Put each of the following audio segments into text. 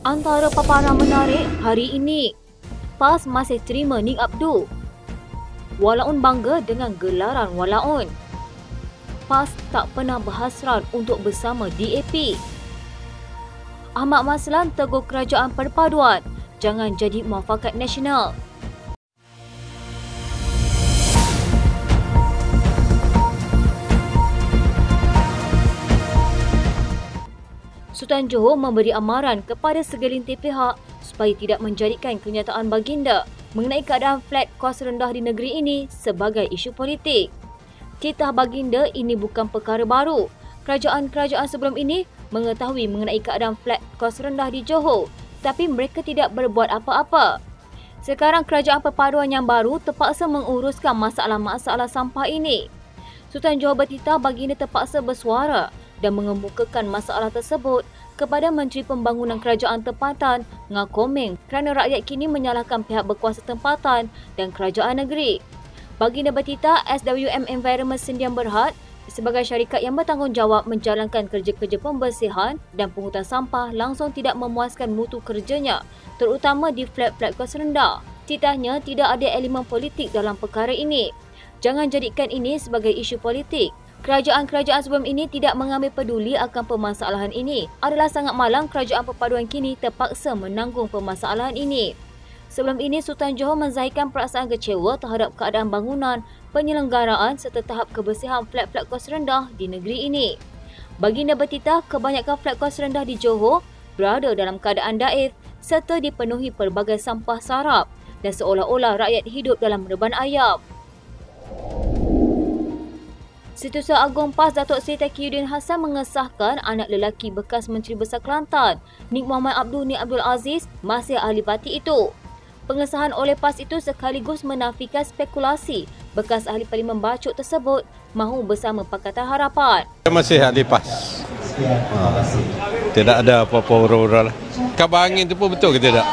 Antara paparan menarik hari ini, PAS masih terima Nik Abdul. Walaun bangga dengan gelaran walaun. PAS tak pernah berhasrat untuk bersama DAP. Ahmad Maslan tegur kerajaan perpaduan, jangan jadi muafakat nasional. Sultan Johor memberi amaran kepada segelintir pihak supaya tidak menjadikan kenyataan baginda mengenai keadaan flat kos rendah di negeri ini sebagai isu politik. Titah baginda ini bukan perkara baru. Kerajaan-kerajaan sebelum ini mengetahui mengenai keadaan flat kos rendah di Johor, tapi mereka tidak berbuat apa-apa. Sekarang kerajaan perpaduan yang baru terpaksa menguruskan masalah-masalah sampah ini. Sultan Johor bertitah baginda terpaksa bersuara dan mengemukakan masalah tersebut kepada Menteri Pembangunan Kerajaan Tempatan Ngah Komeng kerana rakyat kini menyalahkan pihak berkuasa tempatan dan kerajaan negeri. Baginda bertitah SWM Environment Sdn Bhd sebagai syarikat yang bertanggungjawab menjalankan kerja-kerja pembersihan dan pungutan sampah langsung tidak memuaskan mutu kerjanya, terutama di flat-flat kos rendah. Titahnya tidak ada elemen politik dalam perkara ini. Jangan jadikan ini sebagai isu politik. Kerajaan-kerajaan sebelum ini tidak mengambil peduli akan permasalahan ini. Adalah sangat malang kerajaan perpaduan kini terpaksa menanggung permasalahan ini. Sebelum ini, Sultan Johor menzahirkan perasaan kecewa terhadap keadaan bangunan, penyelenggaraan serta tahap kebersihan flat-flat kos rendah di negeri ini. Baginda bertitah kebanyakan flat kos rendah di Johor berada dalam keadaan daif serta dipenuhi pelbagai sampah sarap dan seolah-olah rakyat hidup dalam reban ayam. Setiausaha Agung PAS Datuk Seri Taqiyuddin Hassan mengesahkan anak lelaki bekas Menteri Besar Kelantan, Nik Muhammad Abdul Nik Abdul Aziz, masih ahli parti itu. Pengesahan oleh PAS itu sekaligus menafikan spekulasi bekas ahli Parlimen Bacok tersebut mahu bersama Pakatan Harapan. Saya masih ahli PAS. Tidak ada apa-apa ura-ura lah. Kabar angin itu pun betul ke tidak?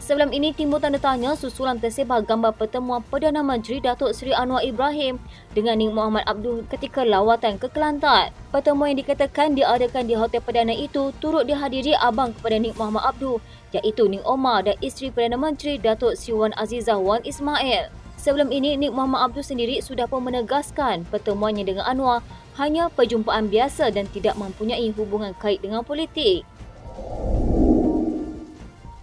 Sebelum ini timbul tanda tanya susulan tersebar gambar pertemuan Perdana Menteri Datuk Seri Anwar Ibrahim dengan Nik Muhammad Abdul ketika lawatan ke Kelantan. Pertemuan yang dikatakan diadakan di Hotel Perdana itu turut dihadiri abang kepada Nik Muhammad Abdul, iaitu Nik Omar dan isteri Perdana Menteri Datuk Seri Wan Azizah Wan Ismail. Sebelum ini, Nik Muhammad Abdul sendiri sudah pun menegaskan pertemuannya dengan Anwar hanya perjumpaan biasa dan tidak mempunyai hubungan kait dengan politik.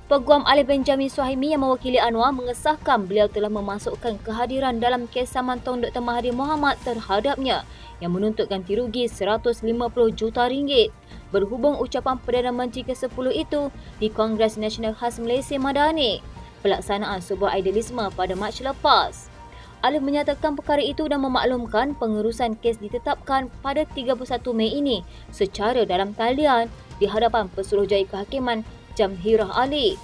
Peguam Alif Benjamin Suhaimi yang mewakili Anwar mengesahkan beliau telah memasukkan kehadiran dalam kes samantong Dr. Mahathir Mohamad terhadapnya yang menuntut ganti rugi RM150 juta berhubung ucapan Perdana Menteri ke-10 itu di Kongres Nasional Khas Malaysia Madani, pelaksanaan sebuah idealisme pada Mac lepas. Alif menyatakan perkara itu dan memaklumkan pengurusan kes ditetapkan pada 31 Mei ini secara dalam talian di hadapan Pesuruhjaya Kehakiman Jamhirah Ali.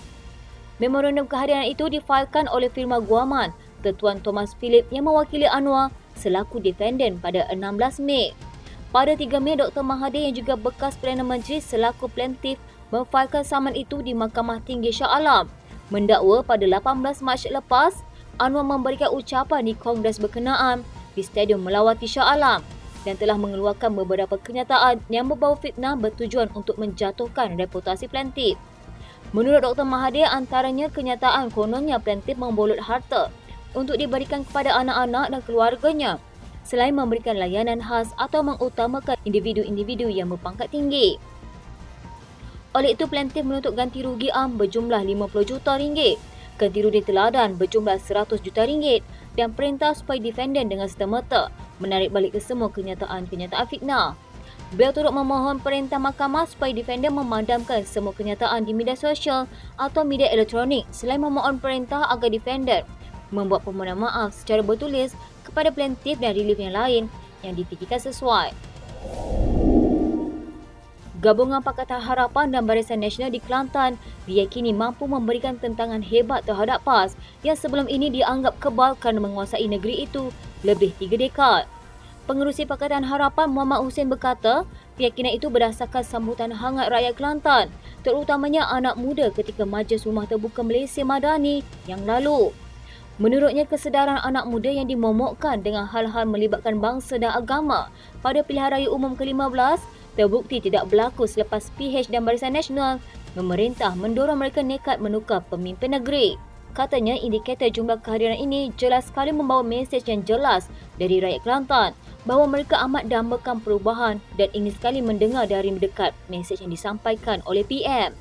Memorandum kehadiran itu difailkan oleh firma guaman Ketuan Thomas Philip yang mewakili Anwar selaku defendant pada 16 Mei. Pada 3 Mei, Dr. Mahathir yang juga bekas Perdana Menteri selaku plaintiff memfailkan saman itu di Mahkamah Tinggi Shah Alam. Mendakwa pada 18 Mac lepas, Anwar memberikan ucapan di Kongres berkenaan di Stadium Melawati Shah Alam dan telah mengeluarkan beberapa kenyataan yang berbau fitnah bertujuan untuk menjatuhkan reputasi plaintiff. Menurut Dr. Mahathir, antaranya kenyataan kononnya plaintiff membolot harta untuk diberikan kepada anak-anak dan keluarganya selain memberikan layanan khas atau mengutamakan individu-individu yang berpangkat tinggi. Oleh itu, plaintiff menuntut ganti rugi am berjumlah RM50 juta, ganti rugi teladan berjumlah RM100 juta dan perintah supaya defendant dengan serta-merta menarik balik kesemua kenyataan-kenyataan fitnah. Beliau turut memohon perintah mahkamah supaya defendant memadamkan semua kenyataan di media sosial atau media elektronik selain memohon perintah agar defendant membuat permohonan maaf secara bertulis kepada plaintiff dan relief yang lain yang difikirkan sesuai. Gabungan Pakatan Harapan dan Barisan Nasional di Kelantan diyakini mampu memberikan tentangan hebat terhadap PAS yang sebelum ini dianggap kebal kerana menguasai negeri itu lebih 3 dekad. Pengerusi Pakatan Harapan Muhammad Hussein berkata, keyakinan itu berdasarkan sambutan hangat rakyat Kelantan, terutamanya anak muda ketika Majlis Rumah Terbuka Malaysia Madani yang lalu. Menurutnya, kesedaran anak muda yang dimomokkan dengan hal-hal melibatkan bangsa dan agama pada pilihan raya umum ke-15 terbukti tidak berlaku selepas PH dan Barisan Nasional Memerintah mendorong mereka nekat menukar pemimpin negeri. Katanya indikator jumlah kehadiran ini jelas sekali membawa mesej yang jelas dari rakyat Kelantan bahawa mereka amat dambakan perubahan dan ingin sekali mendengar dari mendekat mesej yang disampaikan oleh PM.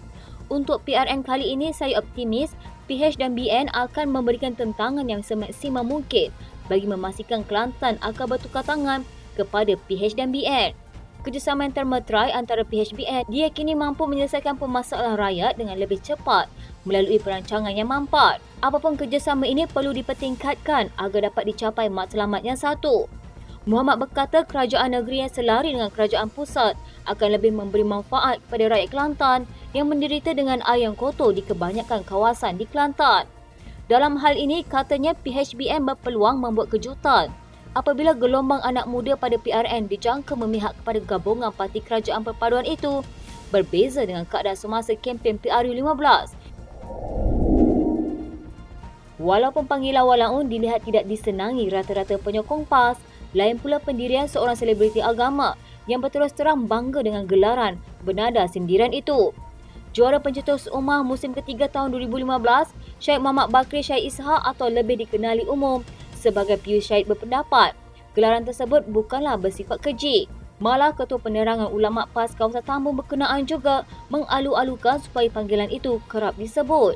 Untuk PRN kali ini, saya optimis PH dan BN akan memberikan tentangan yang semaksimal mungkin bagi memastikan Kelantan akan bertukar tangan kepada PH dan BN. Kerjasama yang termeterai antara PH-BN diyakini mampu menyelesaikan permasalahan rakyat dengan lebih cepat melalui perancangan yang mampat. Apapun kerjasama ini perlu dipertingkatkan agar dapat dicapai matlamat yang satu. Muhammad berkata kerajaan negeri yang selari dengan kerajaan pusat akan lebih memberi manfaat kepada rakyat Kelantan yang menderita dengan air yang kotor di kebanyakan kawasan di Kelantan. Dalam hal ini, katanya PH-BN berpeluang membuat kejutan apabila gelombang anak muda pada PRN dijangka memihak kepada gabungan parti kerajaan perpaduan itu berbeza dengan keadaan semasa kempen PRU15. Walaupun panggilan walaun dilihat tidak disenangi rata-rata penyokong PAS, lain pula pendirian seorang selebriti agama yang berterus terang bangga dengan gelaran bernada sindiran itu. Juara pencetus Ummah musim ketiga tahun 2015, Syed Muhammad Bakri Syed Ishak atau lebih dikenali umum sebagai Pius Syed berpendapat gelaran tersebut bukanlah bersifat keji. Malah Ketua Penerangan Ulama PAS Kawasan Tambun berkenaan juga mengalu-alukan supaya panggilan itu kerap disebut.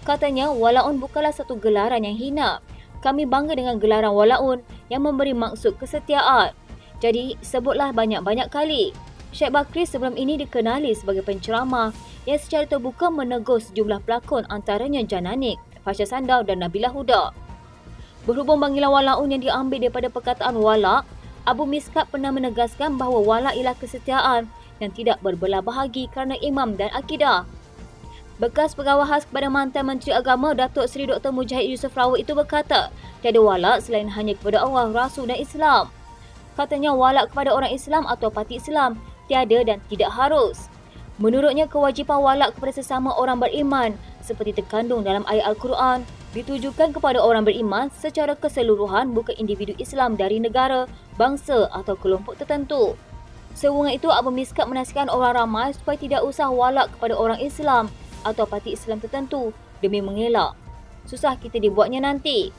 Katanya walaun bukanlah satu gelaran yang hina. Kami bangga dengan gelaran walaun yang memberi maksud kesetiaan. Jadi sebutlah banyak-banyak kali. Syed Bakri sebelum ini dikenali sebagai penceramah yang secara terbuka menegur sejumlah pelakon antaranya Jananik, Fasha Sandau dan Nabila Huda. Berhubung panggilan walaun yang diambil daripada perkataan walak, Abu Miskat pernah menegaskan bahawa walak ialah kesetiaan yang tidak berbelah bahagi kerana imam dan akidah. Bekas pegawai khas kepada mantan Menteri Agama Datuk Seri Dr. Mujahid Yusof Rawat itu berkata, tiada walak selain hanya kepada Allah, Rasul dan Islam. Katanya walak kepada orang Islam atau parti Islam tiada dan tidak harus. Menurutnya kewajipan walak kepada sesama orang beriman seperti terkandung dalam ayat Al-Quran ditujukan kepada orang beriman secara keseluruhan, bukan individu Islam dari negara, bangsa atau kelompok tertentu. Sehubungan itu, Abu Miskat menasihatkan orang ramai supaya tidak usah walak kepada orang Islam atau parti Islam tertentu demi mengelak. Susah kita dibuatnya nanti.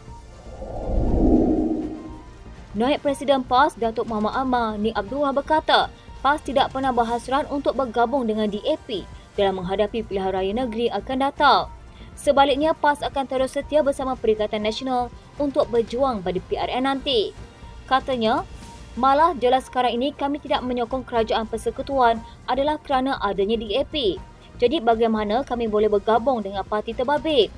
Naib Presiden PAS Datuk Muhammad Ammar Nik Abdullah berkata, PAS tidak pernah berhasrat untuk bergabung dengan DAP dalam menghadapi pilihan raya negeri akan datang. Sebaliknya, PAS akan terus setia bersama Perikatan Nasional untuk berjuang pada PRN nanti. Katanya, malah jelas sekarang ini kami tidak menyokong kerajaan persekutuan adalah kerana adanya DAP. Jadi bagaimana kami boleh bergabung dengan parti terbabit?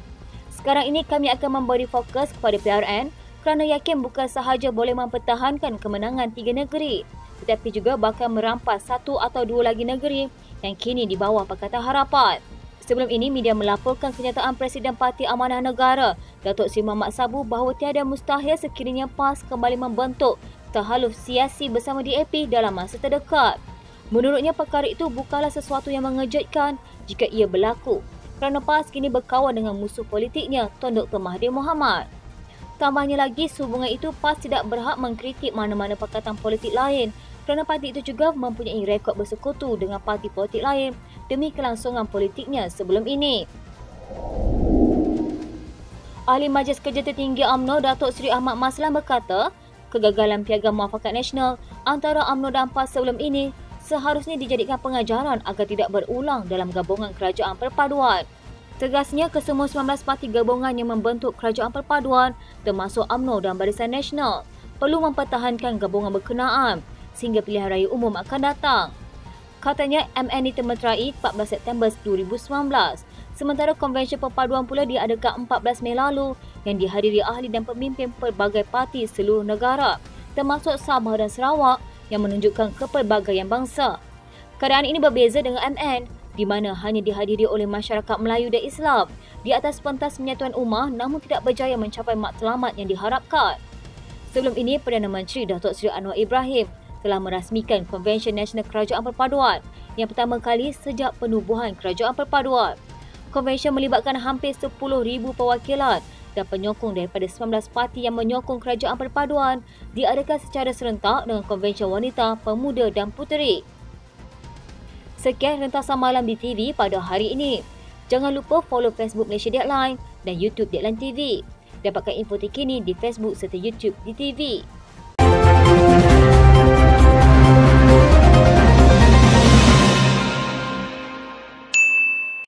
Sekarang ini kami akan memberi fokus kepada PRN kerana yakin bukan sahaja boleh mempertahankan kemenangan 3 negeri, tetapi juga bakal merampas 1 atau 2 lagi negeri yang kini di bawah Pakatan Harapan. Sebelum ini, media melaporkan kenyataan Presiden Parti Amanah Negara, Datuk Seri Mahathir Sabu bahawa tiada mustahil sekiranya PAS kembali membentuk tahaluf siasi bersama DAP dalam masa terdekat. Menurutnya, perkara itu bukanlah sesuatu yang mengejutkan jika ia berlaku, kerana PAS kini berkawan dengan musuh politiknya, Tun Dr. Mahathir Mohamad. Tambahnya lagi, sehubungan itu PAS tidak berhak mengkritik mana-mana pakatan politik lain kerana parti itu juga mempunyai rekod bersekutu dengan parti politik lain demi kelangsungan politiknya sebelum ini. Ahli Majlis Kerja Tertinggi UMNO Datuk Seri Ahmad Maslan berkata, kegagalan Piagam Muafakat Nasional antara UMNO dan PAS sebelum ini seharusnya dijadikan pengajaran agar tidak berulang dalam gabungan kerajaan perpaduan. Tegasnya, kesemua 19 parti gabungan yang membentuk kerajaan perpaduan termasuk UMNO dan Barisan Nasional perlu mempertahankan gabungan berkenaan sehingga pilihan raya umum akan datang. Katanya, MN ditemeterai 14 September 2019. Sementara konvensyen perpaduan pula diadakan 14 Mei lalu yang dihadiri ahli dan pemimpin pelbagai parti seluruh negara, termasuk Sabah dan Sarawak yang menunjukkan kepelbagaian bangsa. Keadaan ini berbeza dengan MN di mana hanya dihadiri oleh masyarakat Melayu dan Islam di atas pentas penyatuan ummah namun tidak berjaya mencapai matlamat yang diharapkan. Sebelum ini, Perdana Menteri Datuk Seri Anwar Ibrahim telah merasmikan Konvensyen Nasional Kerajaan Perpaduan yang pertama kali sejak penubuhan Kerajaan Perpaduan. Konvensyen melibatkan hampir 10,000 perwakilan dan penyokong daripada 19 parti yang menyokong Kerajaan Perpaduan diadakan secara serentak dengan Konvensyen Wanita, Pemuda dan Puteri. Sekian rentasan malam di TV pada hari ini. Jangan lupa follow Facebook Malaysia Deadline dan YouTube Deadline TV. Dapatkan info terkini di Facebook serta YouTube di TV.